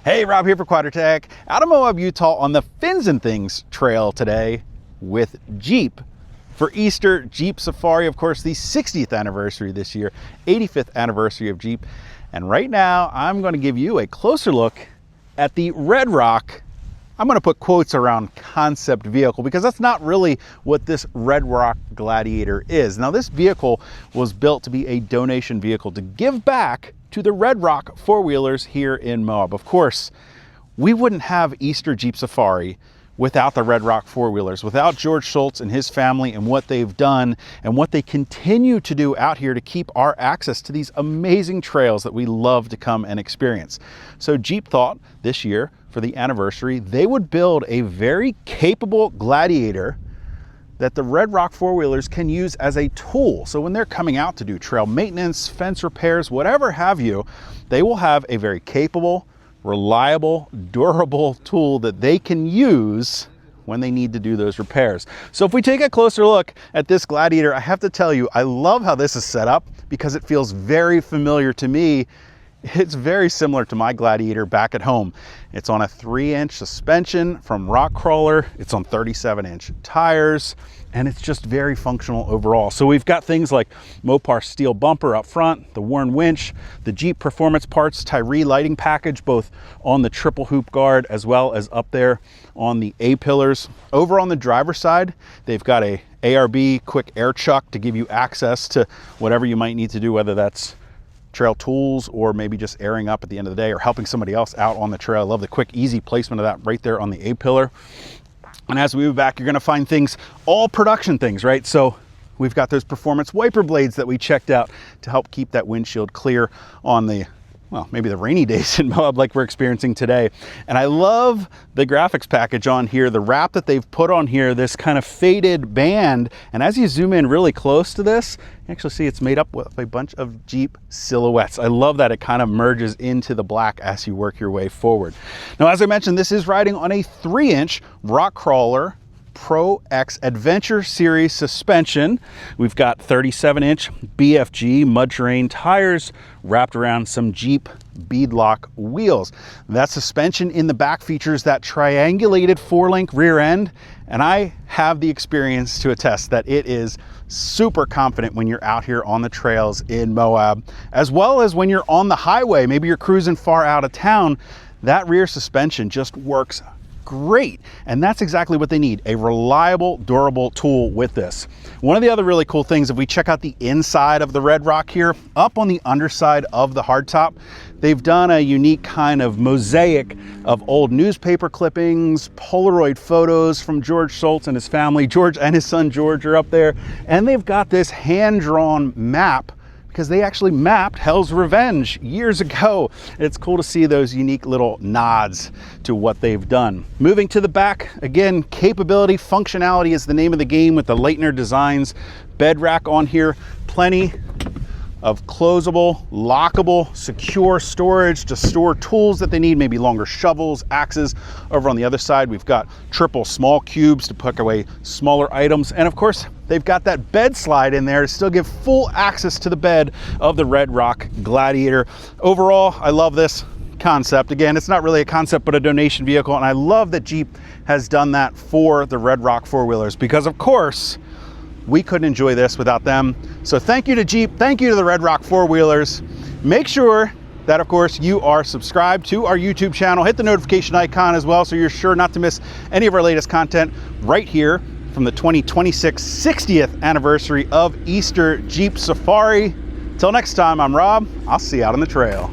Hey, Rob here for Quadratec, out of Moab, Utah on the Fins and Things trail today with Jeep. For Easter, Jeep Safari, of course, the 60th anniversary this year, 85th anniversary of Jeep. And right now, I'm going to give you a closer look at the Red Rock. I'm going to put quotes around concept vehicle because that's not really what this Red Rock Gladiator is. Now, this vehicle was built to be a donation vehicle to give back to the Red Rock four-wheelers here in Moab. Of course, we wouldn't have Easter Jeep Safari without the Red Rock four-wheelers, without George Shultz and his family and what they've done and what they continue to do out here to keep our access to these amazing trails that we love to come and experience. So Jeep thought this year for the anniversary, they would build a very capable Gladiator that the Red Rock four-wheelers can use as a tool. So when they're coming out to do trail maintenance, fence repairs, whatever have you, they will have a very capable, reliable, durable tool that they can use when they need to do those repairs. So if we take a closer look at this Gladiator, I have to tell you, I love how this is set up because it feels very familiar to me. It's very similar to my Gladiator back at home. It's on a 3-inch suspension from Rock Krawler. It's on 37-inch tires, and it's just very functional overall. So we've got things like Mopar steel bumper up front, the Warn winch, the Jeep Performance Parts Tyree lighting package, both on the triple hoop guard as well as up there on the A-pillars. Over on the driver's side, they've got a ARB quick air chuck to give you access to whatever you might need to do, whether that's trail tools or maybe just airing up at the end of the day or helping somebody else out on the trail. I love the quick, easy placement of that right there on the A-pillar. And as we move back, you're gonna find things, all production things, right? So we've got those performance wiper blades that we checked out to help keep that windshield clear on the, well, maybe the rainy days in Moab like we're experiencing today. And I love the graphics package on here, the wrap that they've put on here, this kind of faded band. And as you zoom in really close to this, you actually see it's made up with a bunch of Jeep silhouettes. I love that it kind of merges into the black as you work your way forward. Now, as I mentioned, this is riding on a 3-inch Rock Krawler Pro X Adventure Series suspension. We've got 37-inch BFG mud terrain tires wrapped around some Jeep beadlock wheels. That suspension in the back features that triangulated 4-link rear end, and I have the experience to attest that it is super confident when you're out here on the trails in Moab, as well as when you're on the highway. Maybe you're cruising far out of town. That rear suspension just works great, and that's exactly what they need, a reliable, durable tool with this. One of the other really cool things, if we check out the inside of the Red Rock here, up on the underside of the hardtop, they've done a unique kind of mosaic of old newspaper clippings, Polaroid photos from George Shultz and his family. George and his son George are up there, and they've got this hand-drawn map because they actually mapped Hell's Revenge years ago. It's cool to see those unique little nods to what they've done. Moving to the back, again, capability, functionality is the name of the game with the Leitner Designs bed rack on here. Plenty of closable, lockable, secure storage to store tools that they need, maybe longer shovels, axes. Over on the other side, we've got triple small cubes to put away smaller items. And of course, they've got that bed slide in there to still give full access to the bed of the Red Rock Gladiator. Overall, I love this concept. Again, it's not really a concept, but a donation vehicle. And I love that Jeep has done that for the Red Rock four-wheelers because, of course, we couldn't enjoy this without them. So thank you to Jeep. Thank you to the Red Rock four-wheelers. Make sure that, of course, you are subscribed to our YouTube channel. Hit the notification icon as well so you're sure not to miss any of our latest content right here from the 2026 60th anniversary of Easter Jeep Safari. Till next time, I'm Rob. I'll see you out on the trail.